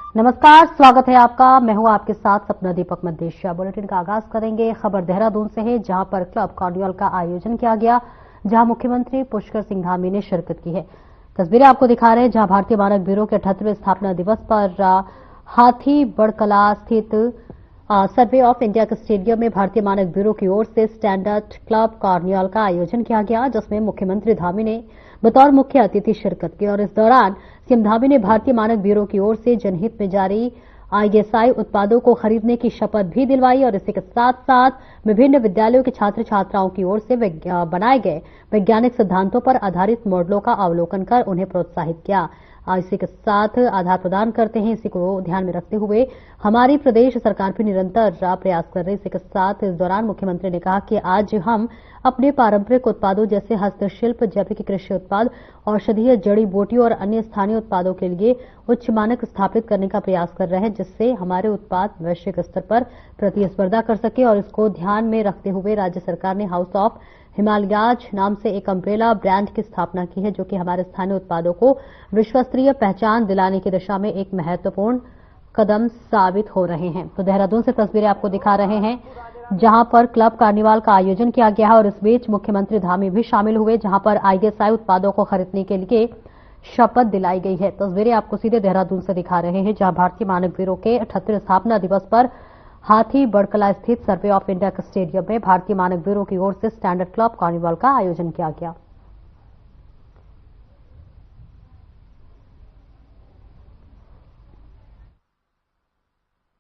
नमस्कार, स्वागत है आपका। मैं हूं आपके साथ सपना दीपक मदेशिया। बुलेटिन का आगाज करेंगे खबर देहरादून से है, जहां पर क्लब कार्निवाल का आयोजन किया गया, जहां मुख्यमंत्री पुष्कर सिंह धामी ने शिरकत की है। तस्वीरें आपको दिखा रहे हैं, जहां भारतीय मानक ब्यूरो के 78वें स्थापना दिवस पर हाथी बड़कला स्थित सर्वे ऑफ इंडिया के स्टेडियम में भारतीय मानक ब्यूरो की ओर से स्टैंडर्ड क्लब कार्निवाल का आयोजन किया गया, जिसमें मुख्यमंत्री धामी ने बतौर मुख्य अतिथि शिरकत की। और इस दौरान सीएम धामी ने भारतीय मानक ब्यूरो की ओर से जनहित में जारी आईएसआई उत्पादों को खरीदने की शपथ भी दिलवाई और इसी के साथ साथ विभिन्न विद्यालयों के छात्र छात्राओं की ओर से बनाए गए वैज्ञानिक सिद्धांतों पर आधारित मॉडलों का अवलोकन कर उन्हें प्रोत्साहित किया। इसी के साथ आधार प्रदान करते हैं। इसी को ध्यान में रखते हुए हमारी प्रदेश सरकार भी निरंतर प्रयास कर रही है। इसी के साथ इस दौरान मुख्यमंत्री ने कहा कि आज हम अपने पारंपरिक उत्पादों जैसे हस्तशिल्प, जैविक कृषि उत्पाद, औषधीय जड़ी बूटियों और अन्य स्थानीय उत्पादों के लिए उच्च मानक स्थापित करने का प्रयास कर रहे हैं, जिससे हमारे उत्पाद वैश्विक स्तर पर प्रतिस्पर्धा कर सके। और इसको ध्यान में रखते हुए राज्य सरकार ने हाउस ऑफ हिमालयाज नाम से एक अम्ब्रेला ब्रांड की स्थापना की है, जो कि हमारे स्थानीय उत्पादों को विश्वस्तरीय पहचान दिलाने की दिशा में एक महत्वपूर्ण कदम साबित हो रहे हैं। तो देहरादून से तस्वीरें आपको दिखा रहे हैं, जहां पर क्लब कार्निवाल का आयोजन किया गया है और इस बीच मुख्यमंत्री धामी भी शामिल हुए, जहां पर आईएसआई उत्पादों को खरीदने के लिए शपथ दिलाई गई है। तस्वीरें आपको सीधे देहरादून से दिखा रहे हैं, जहां भारतीय मानक ब्यूरो के 78वें स्थापना दिवस पर हाथी बड़कला स्थित सर्वे ऑफ इंडिया के स्टेडियम में भारतीय मानक ब्यूरो की ओर से स्टैंडर्ड क्लब कार्निवाल का आयोजन किया गया।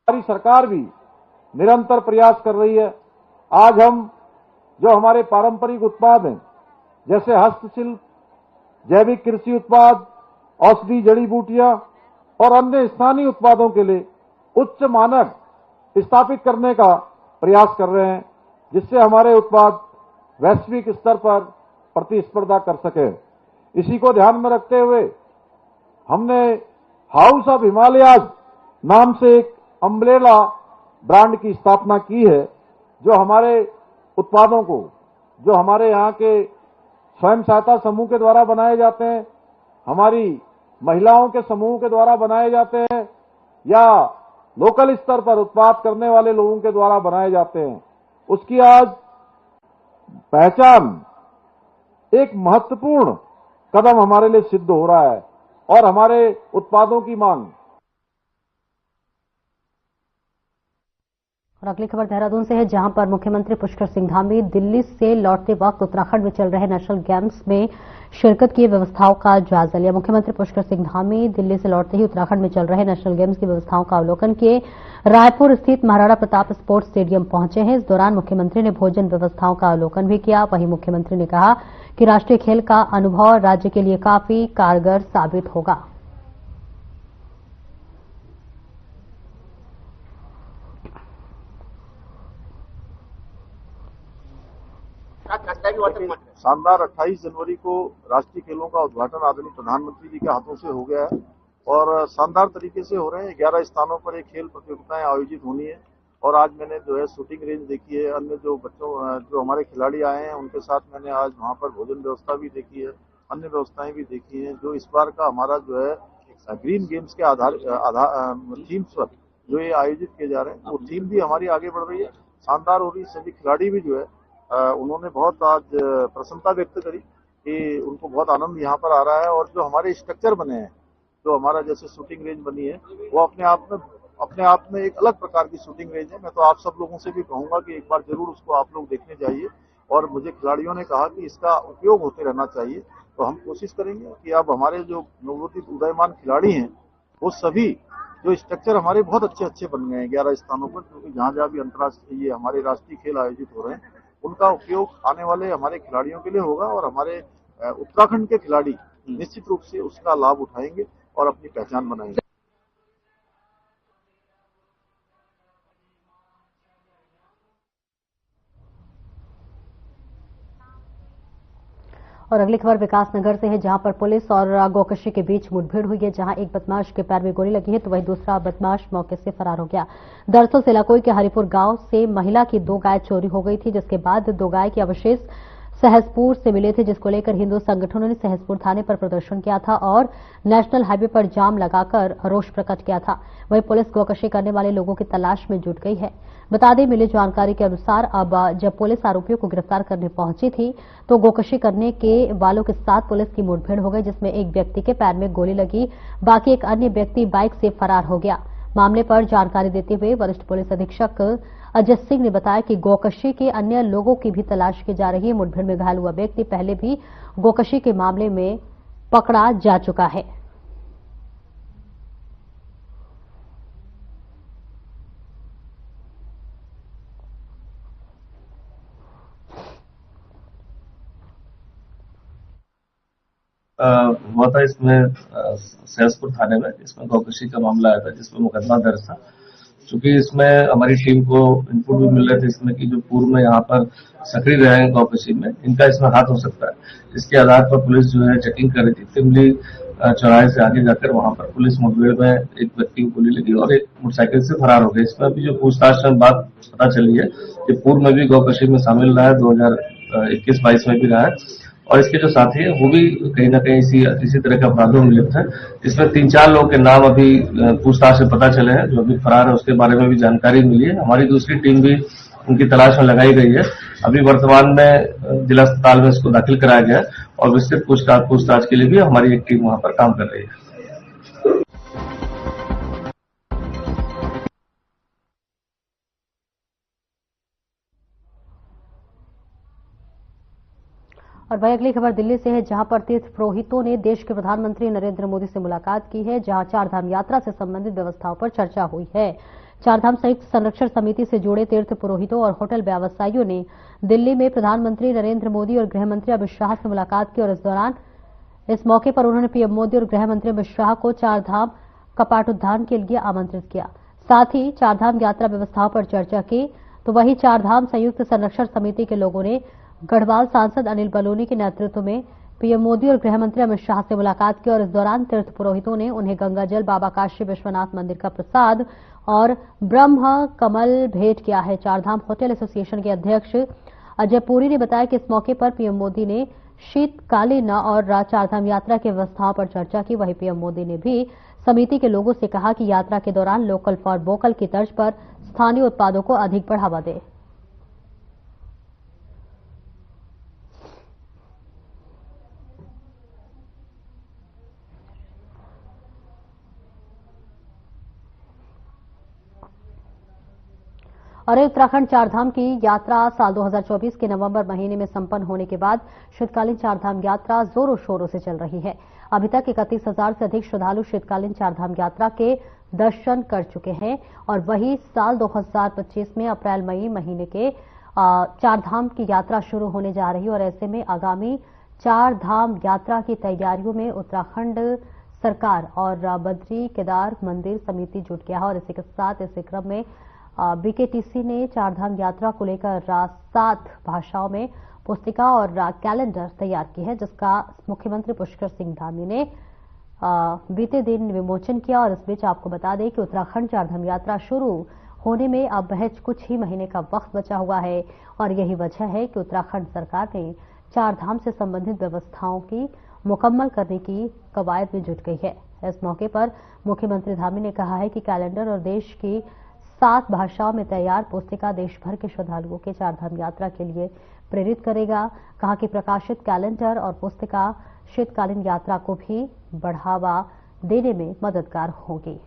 हमारी सरकार भी निरंतर प्रयास कर रही है। आज हम जो हमारे पारंपरिक उत्पाद हैं, जैसे हस्तशिल्प, जैविक कृषि उत्पाद, औषधि जड़ी बूटियां और अन्य स्थानीय उत्पादों के लिए उच्च मानक स्थापित करने का प्रयास कर रहे हैं, जिससे हमारे उत्पाद वैश्विक स्तर पर प्रतिस्पर्धा कर सके। इसी को ध्यान में रखते हुए हमने हाउस ऑफ हिमालयाज नाम से एक अम्ब्रेला ब्रांड की स्थापना की है, जो हमारे उत्पादों को, जो हमारे यहाँ के स्वयं सहायता समूह के द्वारा बनाए जाते हैं, हमारी महिलाओं के समूह के द्वारा बनाए जाते हैं या लोकल स्तर पर उत्पाद करने वाले लोगों के द्वारा बनाए जाते हैं, उसकी आज पहचान एक महत्वपूर्ण कदम हमारे लिए सिद्ध हो रहा है और हमारे उत्पादों की मांग। और अगली खबर देहरादून से है, जहां पर मुख्यमंत्री पुष्कर सिंह धामी दिल्ली से लौटते वक्त उत्तराखंड में चल रहे नेशनल गेम्स में शिरकत की व्यवस्थाओं का जायजा लिया। मुख्यमंत्री पुष्कर सिंह धामी दिल्ली से लौटते ही उत्तराखंड में चल रहे नेशनल गेम्स की व्यवस्थाओं का अवलोकन किए। रायपुर स्थित महाराणा प्रताप स्पोर्ट्स स्टेडियम पहुंचे हैं। इस दौरान मुख्यमंत्री ने भोजन व्यवस्थाओं का अवलोकन भी किया। वहीं मुख्यमंत्री ने कहा कि राष्ट्रीय खेल का अनुभव राज्य के लिए काफी कारगर साबित होगा। शानदार 28 जनवरी को राष्ट्रीय खेलों का उद्घाटन आदरणीय प्रधानमंत्री जी के हाथों से हो गया है और शानदार तरीके से हो रहे हैं। 11 स्थानों पर एक खेल प्रतियोगिताएं आयोजित होनी है और आज मैंने जो है शूटिंग रेंज देखी है। अन्य जो जो हमारे खिलाड़ी आए हैं उनके साथ मैंने आज वहां पर भोजन व्यवस्था भी देखी है, अन्य व्यवस्थाएं भी देखी हैं। जो इस बार का हमारा जो है ग्रीन गेम्स के थीम्स पर जो ये आयोजित किए जा रहे हैं, वो थीम भी हमारी आगे बढ़ रही है, शानदार हो रही है। सभी खिलाड़ी भी जो है उन्होंने बहुत आज प्रसन्नता व्यक्त करी कि उनको बहुत आनंद यहाँ पर आ रहा है। और जो हमारे स्ट्रक्चर बने हैं, जो हमारा जैसे शूटिंग रेंज बनी है, वो अपने आप में एक अलग प्रकार की शूटिंग रेंज है। मैं तो आप सब लोगों से भी कहूंगा कि एक बार जरूर उसको आप लोग देखने जाइए। और मुझे खिलाड़ियों ने कहा कि इसका उपयोग होते रहना चाहिए, तो हम कोशिश करेंगे कि अब हमारे जो नवोदित उदयमान खिलाड़ी हैं, वो सभी जो स्ट्रक्चर हमारे बहुत अच्छे बन गए हैं 11 स्थानों पर, क्योंकि जहाँ भी अंतर्राष्ट्रीय ये हमारे राष्ट्रीय खेल आयोजित हो रहे हैं, उनका उपयोग आने वाले हमारे खिलाड़ियों के लिए होगा और हमारे उत्तराखंड के खिलाड़ी निश्चित रूप से उसका लाभ उठाएंगे और अपनी पहचान बनाएंगे। और अगली खबर विकासनगर से है, जहां पर पुलिस और गोकशी के बीच मुठभेड़ हुई है, जहां एक बदमाश के पैर में गोली लगी है तो वहीं दूसरा बदमाश मौके से फरार हो गया। दरअसल सिलाकोई के हरिपुर गांव से महिला की 2 गाय चोरी हो गई थी, जिसके बाद 2 गाय के अवशेष सहसपुर से मिले थे, जिसको लेकर हिंदू संगठनों ने सहसपुर थाने पर प्रदर्शन किया था और नेशनल हाईवे पर जाम लगाकर रोष प्रकट किया था। वहीं पुलिस गौकशी करने वाले लोगों की तलाश में जुट गई है। बता दें, मिली जानकारी के अनुसार अब जब पुलिस आरोपियों को गिरफ्तार करने पहुंची थी तो गोकशी करने के वालों के साथ पुलिस की मुठभेड़ हो गई, जिसमें एक व्यक्ति के पैर में गोली लगी, बाकी एक अन्य व्यक्ति बाइक से फरार हो गया। मामले पर जानकारी देते हुए वरिष्ठ पुलिस अधीक्षक अजय सिंह ने बताया कि गोकशी के अन्य लोगों की भी तलाश की जा रही है। मुठभेड़ में घायल हुआ व्यक्ति पहले भी गोकशी के मामले में पकड़ा जा चुका है। हुआ था इसमें सहसपुर थाने में, इसमें गौकशी का मामला आया था जिसमें मुकदमा दर्ज था। चूंकि इसमें हमारी टीम को इनपुट भी मिल रहे थे इसमें कि जो पूर्व में यहाँ पर सक्रिय रहे हैं गौकशी में, इनका इसमें हाथ हो सकता है। इसके आधार पर पुलिस जो है चेकिंग कर रही थी। तिमली चौराहे से आगे जाकर वहां पर पुलिस मुठभेड़ में एक व्यक्ति को गोली लगी और एक मोटरसाइकिल से फरार हो गए। इसमें अभी जो पूछताछ में बात पता चली है कि पूर्व में भी गौकशी में शामिल रहा है, 2021-22 में भी रहा है और इसके जो साथी है वो भी कहीं ना कहीं इसी तरह के अपराधों में लिप्त है। इसमें 3-4 लोगों के नाम अभी पूछताछ से पता चले हैं, जो अभी फरार है उसके बारे में भी जानकारी मिली है। हमारी दूसरी टीम भी उनकी तलाश में लगाई गई है। अभी वर्तमान में जिला अस्पताल में इसको दाखिल कराया गया है और विस्तृत पूछताछ के लिए भी हमारी एक टीम वहां पर काम कर रही है। और वही अगली खबर दिल्ली से है, जहां पर तीर्थ पुरोहितों ने देश के प्रधानमंत्री नरेंद्र मोदी से मुलाकात की है, जहां चारधाम यात्रा से संबंधित व्यवस्थाओं पर चर्चा हुई है। चारधाम संयुक्त संरक्षण समिति से जुड़े तीर्थ पुरोहितों और होटल व्यवसायियों ने दिल्ली में प्रधानमंत्री नरेंद्र मोदी और गृहमंत्री अमित शाह से मुलाकात की और इस मौके पर उन्होंने पीएम मोदी और गृहमंत्री अमित शाह को चारधाम कपाटोद्धान के लिए आमंत्रित किया। साथ ही चारधाम यात्रा व्यवस्थाओं पर चर्चा की। तो वहीं चारधाम संयुक्त संरक्षण समिति के लोगों ने गढ़वाल सांसद अनिल बलूनी के नेतृत्व में पीएम मोदी और गृहमंत्री अमित शाह से मुलाकात की और इस दौरान तीर्थ पुरोहितों ने उन्हें गंगाजल, बाबा काशी विश्वनाथ मंदिर का प्रसाद और ब्रह्म कमल भेंट किया है। चारधाम होटल एसोसिएशन के अध्यक्ष अजय पुरी ने बताया कि इस मौके पर पीएम मोदी ने शीतकालीन और चारधाम यात्रा की व्यवस्थाओं पर चर्चा की। वहीं पीएम मोदी ने भी समिति के लोगों से कहा कि यात्रा के दौरान लोकल फॉर वोकल की तर्ज पर स्थानीय उत्पादों को अधिक बढ़ावा दें। और उत्तराखंड चारधाम की यात्रा साल 2024 के नवंबर महीने में संपन्न होने के बाद शीतकालीन चारधाम यात्रा जोरों शोरों से चल रही है। अभी तक 31,000 से अधिक श्रद्धालु शीतकालीन चारधाम यात्रा के दर्शन कर चुके हैं और वही साल 2025 में अप्रैल-मई महीने के चारधाम की यात्रा शुरू होने जा रही है और ऐसे में आगामी चारधाम यात्रा की तैयारियों में उत्तराखंड सरकार और बद्री केदार मंदिर समिति जुट गया है। और इसी के साथ इसी क्रम में बीकेटीसी ने चारधाम यात्रा को लेकर 7 भाषाओं में पुस्तिका और कैलेंडर तैयार की है, जिसका मुख्यमंत्री पुष्कर सिंह धामी ने बीते दिन विमोचन किया। और इस बीच आपको बता दें कि उत्तराखंड चारधाम यात्रा शुरू होने में अब महज कुछ ही महीने का वक्त बचा हुआ है और यही वजह है कि उत्तराखंड सरकार ने चारधाम से संबंधित व्यवस्थाओं की मुकम्मल करने की कवायद में जुट गई है। इस मौके पर मुख्यमंत्री धामी ने कहा है कि कैलेंडर और देश की 7 भाषाओं में तैयार पुस्तिका देश भर के श्रद्धालुओं के चारधाम यात्रा के लिए प्रेरित करेगा। कहा कि प्रकाशित कैलेंडर और पुस्तिका शीतकालीन यात्रा को भी बढ़ावा देने में मददगार होगी।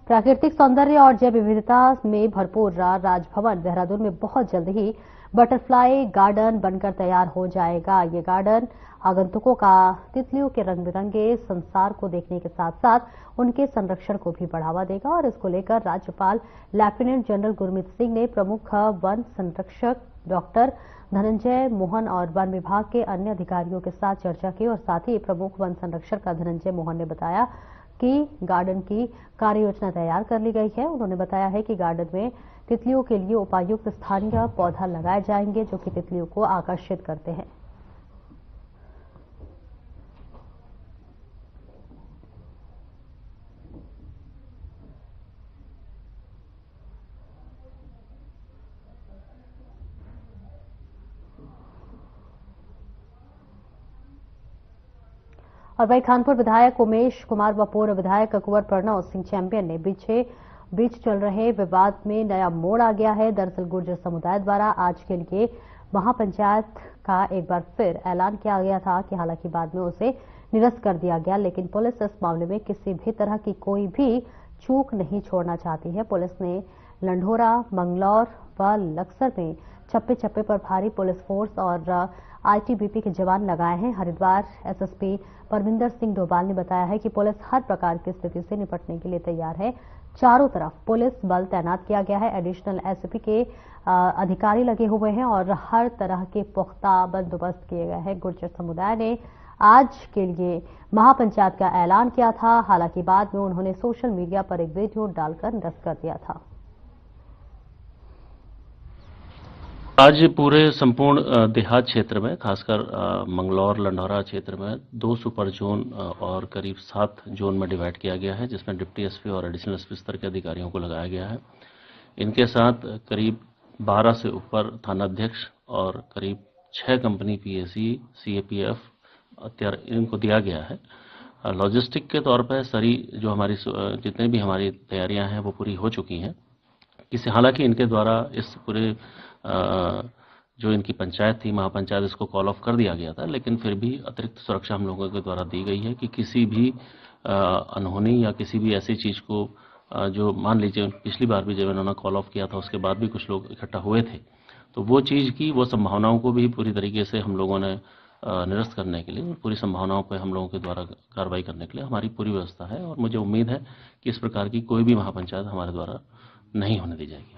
प्राकृतिक सौंदर्य और जैव विविधता में भरपूर राजभवन देहरादून में बहुत जल्द ही बटरफ्लाई गार्डन बनकर तैयार हो जाएगा। ये गार्डन आगंतुकों का तितलियों के रंग बिरंगे संसार को देखने के साथ साथ उनके संरक्षण को भी बढ़ावा देगा। और इसको लेकर राज्यपाल लेफ्टिनेंट जनरल गुरमीत सिंह ने प्रमुख वन संरक्षक डॉक्टर धनंजय मोहन और वन विभाग के अन्य अधिकारियों के साथ चर्चा की। और साथ ही प्रमुख वन संरक्षक धनंजय मोहन ने बताया कि गार्डन की कार्य योजना तैयार कर ली गई है। उन्होंने बताया है कि गार्डन में तितलियों के लिए उपायुक्त स्थानीय पौधा लगाए जाएंगे, जो कि तितलियों को आकर्षित करते हैं। और वहीं खानपुर विधायक उमेश कुमार व पूर्व विधायक कुंवर प्रणव सिंह चैंपियन ने बीच चल रहे विवाद में नया मोड़ आ गया है। दरअसल गुर्जर समुदाय द्वारा आज के लिए महापंचायत का एक बार फिर ऐलान किया गया था कि हालांकि बाद में उसे निरस्त कर दिया गया, लेकिन पुलिस इस मामले में किसी भी तरह की कोई भी चूक नहीं छोड़ना चाहती है। पुलिस ने लंढोरा, मंगलौर व लक्सर में चप्पे चप्पे पर भारी पुलिस फोर्स और आईटीबीपी के जवान लगाए हैं। हरिद्वार एसएसपी परमिंदर सिंह डोभाल ने बताया है कि पुलिस हर प्रकार की स्थिति से निपटने के लिए तैयार है। चारों तरफ पुलिस बल तैनात किया गया है। एडिशनल एसपी के अधिकारी लगे हुए हैं और हर तरह के पुख्ता बंदोबस्त किए गए हैं। गुर्जर समुदाय ने आज के लिए महापंचायत का ऐलान किया था, हालांकि बाद में उन्होंने सोशल मीडिया पर एक वीडियो डालकर निरस्त कर दिया था। आज पूरे संपूर्ण देहात क्षेत्र में, खासकर मंगलौर लंढौरा क्षेत्र में 2 सुपर जोन और करीब 7 जोन में डिवाइड किया गया है, जिसमें डिप्टी एसपी और एडिशनल एसपी स्तर के अधिकारियों को लगाया गया है। इनके साथ करीब 12 से ऊपर थानाध्यक्ष और करीब 6 कंपनी पीएसी, सीएपीएफ इनको दिया गया है। लॉजिस्टिक के तौर पर सारी जो हमारी जितने भी हमारी तैयारियां हैं वो पूरी हो चुकी हैं। हालांकि इनके द्वारा इस पूरे जो इनकी पंचायत थी, महापंचायत, इसको कॉल ऑफ कर दिया गया था, लेकिन फिर भी अतिरिक्त सुरक्षा हम लोगों के द्वारा दी गई है कि किसी भी अनहोनी या किसी भी ऐसी चीज को जो मान लीजिए पिछली बार भी जब इन्होंने कॉल ऑफ किया था उसके बाद भी कुछ लोग इकट्ठा हुए थे, तो वो चीज की वो संभावनाओं को भी पूरी तरीके से हम लोगों ने निरस्त करने के लिए, पूरी संभावनाओं पर हम लोगों के द्वारा कार्रवाई करने के लिए हमारी पूरी व्यवस्था है और मुझे उम्मीद है कि इस प्रकार की कोई भी महापंचायत हमारे द्वारा नहीं होने दी जाएगी।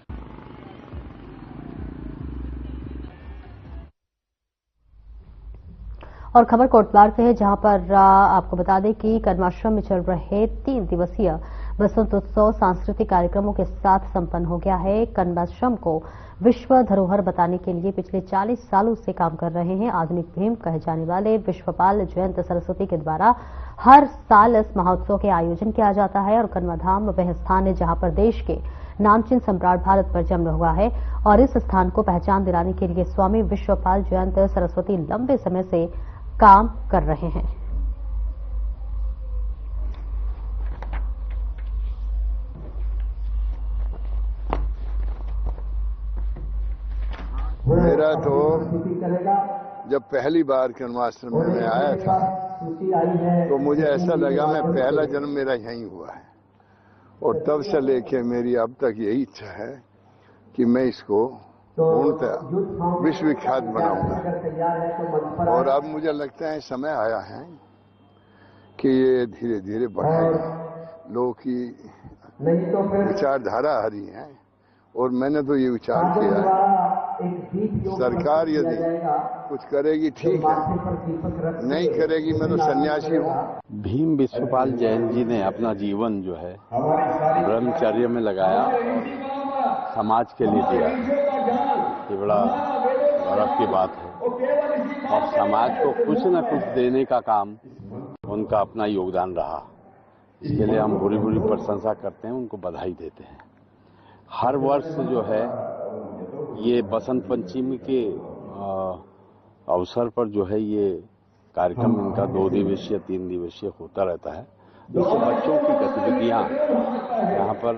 और खबर कोटद्वार से है, जहां पर आपको बता दें कि कन्वाश्रम में चल रहे 3 दिवसीय बसंत उत्सव सांस्कृतिक कार्यक्रमों के साथ संपन्न हो गया है। कन्वाश्रम को विश्व धरोहर बताने के लिए पिछले 40 सालों से काम कर रहे हैं। आधुनिक भीम कहे जाने वाले विश्वपाल जयंत सरस्वती के द्वारा हर साल इस महोत्सव के आयोजन किया जाता है और कन्वाधाम वह स्थान है जहां पर देश के नामचीन सम्राट भारत पर जन्म हुआ है और इस स्थान को पहचान दिलाने के लिए स्वामी विश्वपाल जयंत सरस्वती लंबे समय से काम कर रहे हैं। मेरा तो जब पहली बार कन्वाश्रम में मैं आया था तो मुझे ऐसा लगा मैं पहला जन्म मेरा यहीं हुआ है और तब से लेके मेरी अब तक यही इच्छा है कि मैं इसको पूर्णतः विश्वविख्यात बनाऊंगा और अब मुझे लगता है समय आया है कि ये धीरे धीरे बढ़ेगा। लोगों की विचारधारा आ रही है और मैंने तो ये विचार किया सरकार यदि कुछ करेगी ठीक है, नहीं करेगी मैं तो सन्यासी हूँ। भीम विश्वपाल जैन जी ने अपना जीवन जो है ब्रह्मचर्य में लगाया, समाज के लिए दिया। ये बड़ा गौरव की बात है और समाज को कुछ न कुछ देने का काम उनका अपना योगदान रहा। इसके लिए हम बुरी बुरी प्रशंसा करते हैं, उनको बधाई देते हैं। हर वर्ष जो है ये बसंत पंचमी के अवसर पर जो है ये कार्यक्रम इनका 2 दिवसीय 3 दिवसीय होता रहता है। इससे बच्चों की गतिविधियां यहाँ पर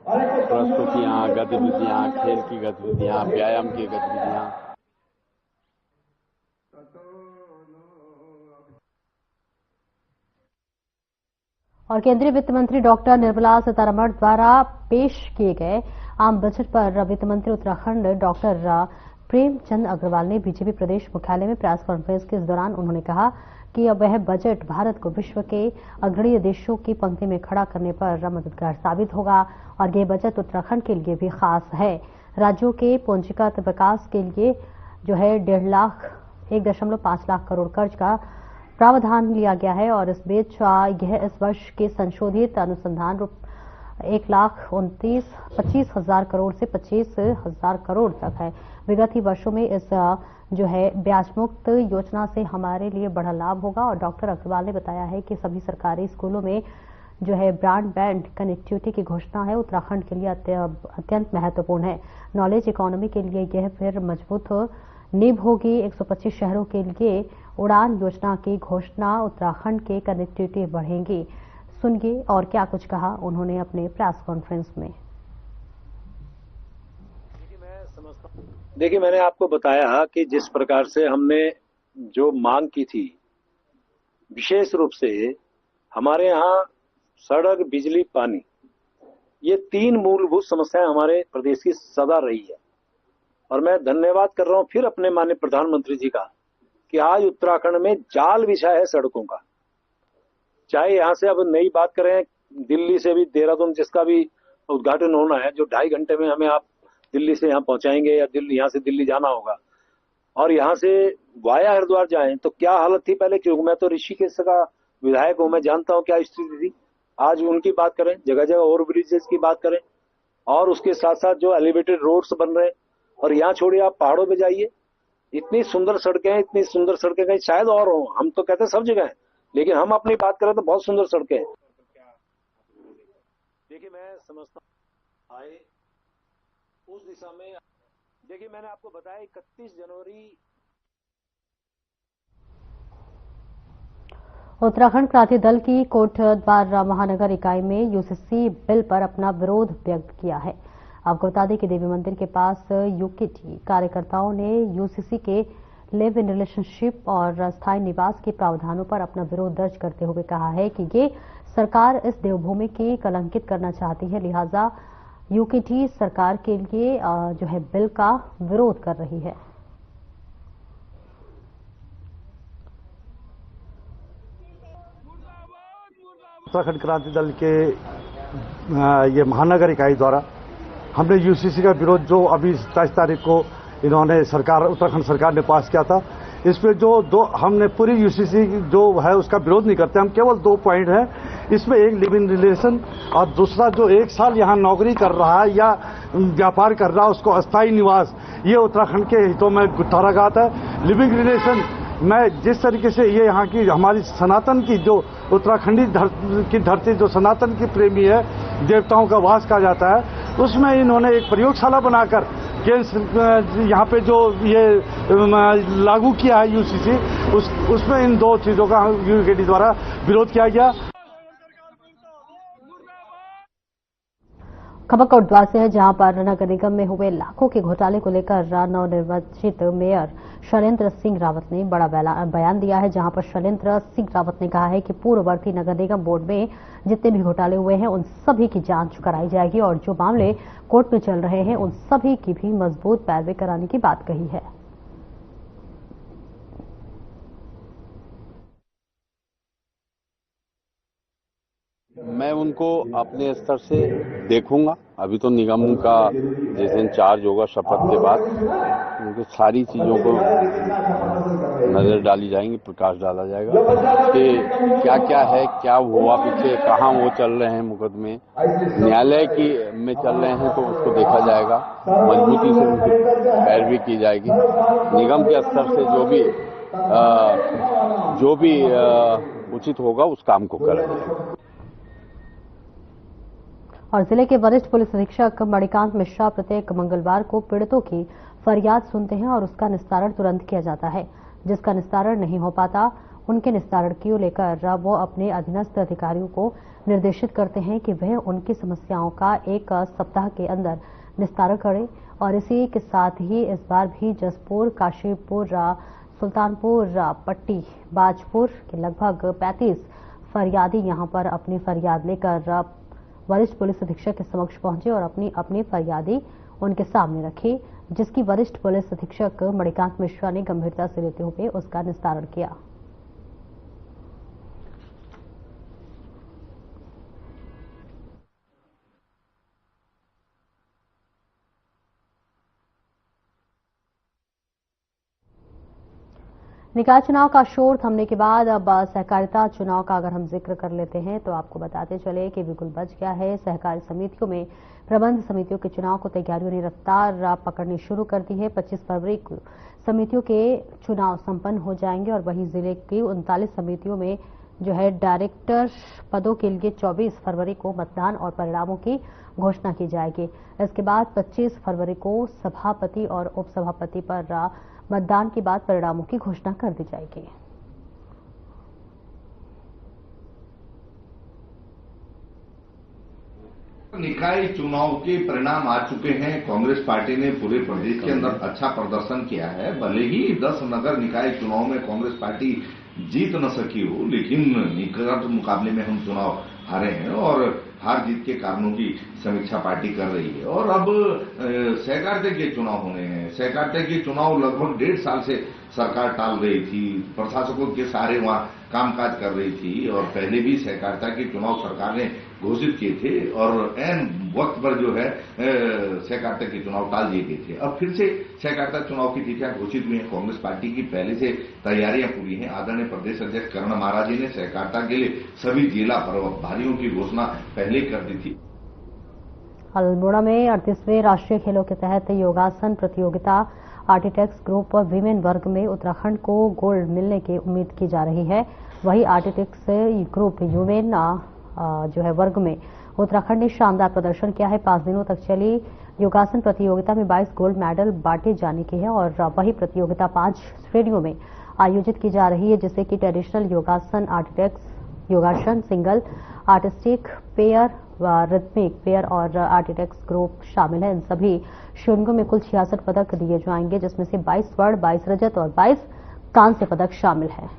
प्रस्तुतियां, गतिविधियां, खेल की गतिविधियां, व्यायाम की गतिविधियां। और केंद्रीय वित्त मंत्री डॉक्टर निर्मला सीतारमण द्वारा पेश किए गए आम बजट पर वित्त मंत्री उत्तराखंड डॉक्टर प्रेमचंद अग्रवाल ने बीजेपी प्रदेश मुख्यालय में प्रेस कॉन्फ्रेंस के दौरान उन्होंने कहा कि वह बजट भारत को विश्व के अग्रणी देशों की पंक्ति में खड़ा करने पर मददगार साबित होगा और यह बजट उत्तराखंड के लिए भी खास है। राज्यों के पूंजीगत विकास के लिए जो है 1.5 लाख करोड़ कर्ज का प्रावधान लिया गया है और इस बीच यह इस वर्ष के संशोधित अनुसंधान 1,25,000 करोड़ से 25,000 करोड़ तक है। विगत ही वर्षों में इस जो है ब्याज मुक्त योजना से हमारे लिए बड़ा लाभ होगा और डॉक्टर अग्रवाल ने बताया है कि सभी सरकारी स्कूलों में जो है ब्रॉडबैंड कनेक्टिविटी की घोषणा है उत्तराखंड के लिए अत्यंत महत्वपूर्ण है। नॉलेज इकोनॉमी के लिए यह फिर मजबूत नींव होगी 125 शहरों के लिए उड़ान योजना की घोषणा, उत्तराखंड के कनेक्टिविटी बढ़ेगी। सुनिए और क्या कुछ कहा उन्होंने अपने प्रेस कॉन्फ्रेंस में। देखिए, मैंने आपको बताया कि जिस प्रकार से हमने जो मांग की थी, विशेष रूप से हमारे यहाँ सड़क, बिजली, पानी, ये 3 मूलभूत समस्याएं हमारे प्रदेश की सदा रही है। और मैं धन्यवाद कर रहा हूं फिर अपने माननीय प्रधानमंत्री जी का कि आज उत्तराखंड में जाल बिछा है सड़कों का। चाहे यहां से अब नई बात करें, दिल्ली से भी देहरादून जिसका भी उद्घाटन होना है, जो 2.5 घंटे में हमें आप दिल्ली से यहाँ पहुंचाएंगे या यहाँ से दिल्ली जाना होगा, और यहाँ से वाया हरिद्वार जाएं तो क्या हालत थी पहले, क्योंकि मैं तो ऋषिकेश का विधायक हूं, मैं जानता हूं क्या स्थिति थी। आज उनकी बात करें, जगह जगह ओवर ब्रिजेस की बात करें, और उसके साथ साथ जो एलिवेटेड रोड्स बन रहे हैं, और यहाँ छोड़िए आप पहाड़ों पे जाइए, इतनी सुंदर सड़कें हैं, इतनी सुंदर सड़कें कहीं शायद और हो, हम तो कहते हैं सब जगह है, लेकिन हम अपनी बात करें तो बहुत सुंदर सड़कें हैं। देखिए, मैं समझता हूं आए उस दिशा में, देखिए मैंने आपको बताया 31 जनवरी उत्तराखंड क्रांति दल की कोटद्वार महानगर इकाई में यूसीसी बिल पर अपना विरोध व्यक्त किया है। आपको बता दें कि देवी मंदिर के पास यूकेटी कार्यकर्ताओं ने यूसीसी के लिव इन रिलेशनशिप और स्थायी निवास के प्रावधानों पर अपना विरोध दर्ज करते हुए कहा है कि ये सरकार इस देवभूमि की कलंकित करना चाहती है, लिहाजा यूकेटी सरकार के लिए जो है बिल का विरोध कर रही है। उत्तराखंड क्रांति दल के ये महानगर इकाई द्वारा हमने यूसीसी का विरोध जो अभी 27 तारीख को इन्होंने उत्तराखंड सरकार ने पास किया था, इसमें जो हमने पूरी यूसीसी जो है उसका विरोध नहीं करते, हम केवल 2 पॉइंट हैं इसमें, एक लिव इन रिलेशन और दूसरा जो 1 साल यहाँ नौकरी कर रहा है या व्यापार कर रहा है उसको अस्थायी निवास, ये उत्तराखंड के हितों में गुत्थाराघात है। लिविंग रिलेशन मैं जिस तरीके से ये यहाँ की हमारी सनातन की जो उत्तराखंडी की धरती जो सनातन की प्रेमी है, देवताओं का वास कहा जाता है, उसमें इन्होंने एक प्रयोगशाला बनाकर यहाँ पे जो ये लागू किया है यूसीसी, उसमें इन 2 चीजों का यूकेटी द्वारा विरोध किया गया। खबर कोटद्वार से है, जहां पर नगर निगम में हुए लाखों के घोटाले को लेकर नवनिर्वाचित मेयर शैलेंद्र सिंह रावत ने बड़ा बयान दिया है, जहां पर शैलेंद्र सिंह रावत ने कहा है कि पूर्ववर्ती नगर निगम बोर्ड में जितने भी घोटाले हुए हैं उन सभी की जांच कराई जाएगी और जो मामले कोर्ट में चल रहे हैं उन सभी की भी मजबूत पैरवी कराने की बात कही है। मैं उनको अपने स्तर से देखूंगा। अभी तो निगम का जिस दिन चार्ज होगा शपथ के बाद उनकी सारी चीजों को नजर डाली जाएंगी, प्रकाश डाला जाएगा कि क्या क्या है, क्या हुआ पीछे, कहाँ वो चल रहे हैं मुकदमे, न्यायालय की में चल रहे हैं तो उसको देखा जाएगा, मजबूती से उनकी पैरवी की जाएगी। निगम के स्तर से जो भी उचित होगा उस काम को करा जाएगा। और जिले के वरिष्ठ पुलिस अधीक्षक मणिकांत मिश्रा प्रत्येक मंगलवार को पीड़ितों की फरियाद सुनते हैं और उसका निस्तारण तुरंत किया जाता है। जिसका निस्तारण नहीं हो पाता उनके निस्तारण को लेकर वो अपने अधीनस्थ अधिकारियों को निर्देशित करते हैं कि वह उनकी समस्याओं का 1 सप्ताह के अंदर निस्तारण करें। और इसी के साथ ही इस बार भी जसपुर, काशीपुर, सुल्तानपुर, पट्टी, बाजपुर के लगभग 35 फरियादी यहां पर अपनी फरियाद लेकर वरिष्ठ पुलिस अधीक्षक के समक्ष पहुंचे और अपनी फरियादी उनके सामने रखी, जिसकी वरिष्ठ पुलिस अधीक्षक मणिकांत मिश्रा ने गंभीरता से लेते हुए उसका निस्तारण किया। निकाय चुनाव का शोर थमने के बाद अब सहकारिता चुनाव का अगर हम जिक्र कर लेते हैं तो आपको बताते चले कि बिल्कुल बच गया है। सहकारी समितियों में प्रबंध समितियों के चुनाव को तैयारियों ने रफ्तार पकड़नी शुरू कर दी है। 25 फरवरी को समितियों के चुनाव संपन्न हो जाएंगे और वहीं जिले की 39 समितियों में जो है डायरेक्टर पदों के लिए 24 फरवरी को मतदान और परिणामों की घोषणा की जाएगी। इसके बाद 25 फरवरी को सभापति और उपसभापति पर मतदान के बाद परिणामों की घोषणा कर दी जाएगी। निकाय चुनाव के परिणाम आ चुके हैं। कांग्रेस पार्टी ने पूरे प्रदेश के अंदर अच्छा प्रदर्शन किया है। भले ही 10 नगर निकाय चुनाव में कांग्रेस पार्टी जीत न सकी हो, लेकिन निकट मुकाबले में हम चुनाव हारे हैं और हार जीत के कारणों की समीक्षा पार्टी कर रही है। और अब सहकारिता के चुनाव होने हैं। सहकारिता के चुनाव लगभग 1.5 साल से सरकार टाल रही थी, प्रशासकों के सहारे वहां कामकाज कर रही थी और पहले भी सहकारिता के चुनाव सरकार ने घोषित किए थे और ऐन वक्त पर जो है सहकारिता के चुनाव टाल दिए गए थे। अब फिर से सहकारिता चुनाव की तिथियां घोषित हुई हैं। कांग्रेस पार्टी की पहले से तैयारियां पूरी हैं। आदरणीय प्रदेश अध्यक्ष कर्ण महाराज जी ने सहकारिता के लिए सभी जिला प्रभारियों की घोषणा पहले कर दी थी। अल्मोड़ा में 38वें राष्ट्रीय खेलों के तहत योगासन प्रतियोगिता आर्टिटेक्स ग्रुप और विमेन वर्ग में उत्तराखंड को गोल्ड मिलने की उम्मीद की जा रही है। वहीं आर्टिटेक्स ग्रुप यूमेन जो है वर्ग में उत्तराखंड ने शानदार प्रदर्शन किया है। 5 दिनों तक चली योगासन प्रतियोगिता में 22 गोल्ड मेडल बांटे जाने की है और वही प्रतियोगिता 5 श्रेणियों में आयोजित की जा रही है, जिससे कि ट्रेडिशनल योगासन, आर्टिटेक्स योगासन, single, artistic pair, rhythmic pair और आर्टिटेक्स ग्रुप शामिल है। इन सभी श्रेणियों में कुल 66 पदक दिए जाएंगे, जिसमें से 22 स्वर्ण, 22 रजत और 22 कांस्य पदक शामिल है।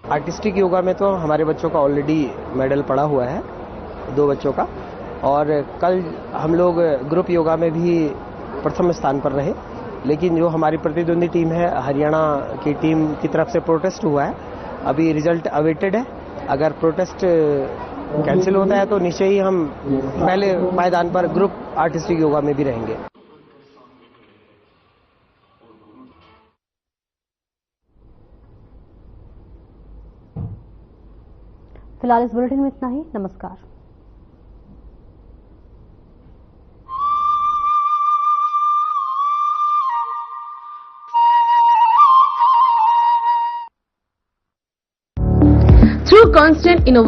आर्टिस्टिक योगा में तो हमारे बच्चों का ऑलरेडी मेडल पड़ा हुआ है, 2 बच्चों का, और कल हम लोग ग्रुप योगा में भी प्रथम स्थान पर रहे। लेकिन जो हमारी प्रतिद्वंदी टीम है, हरियाणा की टीम की तरफ से प्रोटेस्ट हुआ है। अभी रिजल्ट अवेटेड है। अगर प्रोटेस्ट कैंसिल होता है तो निश्चय ही हम पहले पायदान पर ग्रुप आर्टिस्टिक योगा में भी रहेंगे। फिलहाल इस बुलेटिन में इतना ही। नमस्कार। Through constant innovation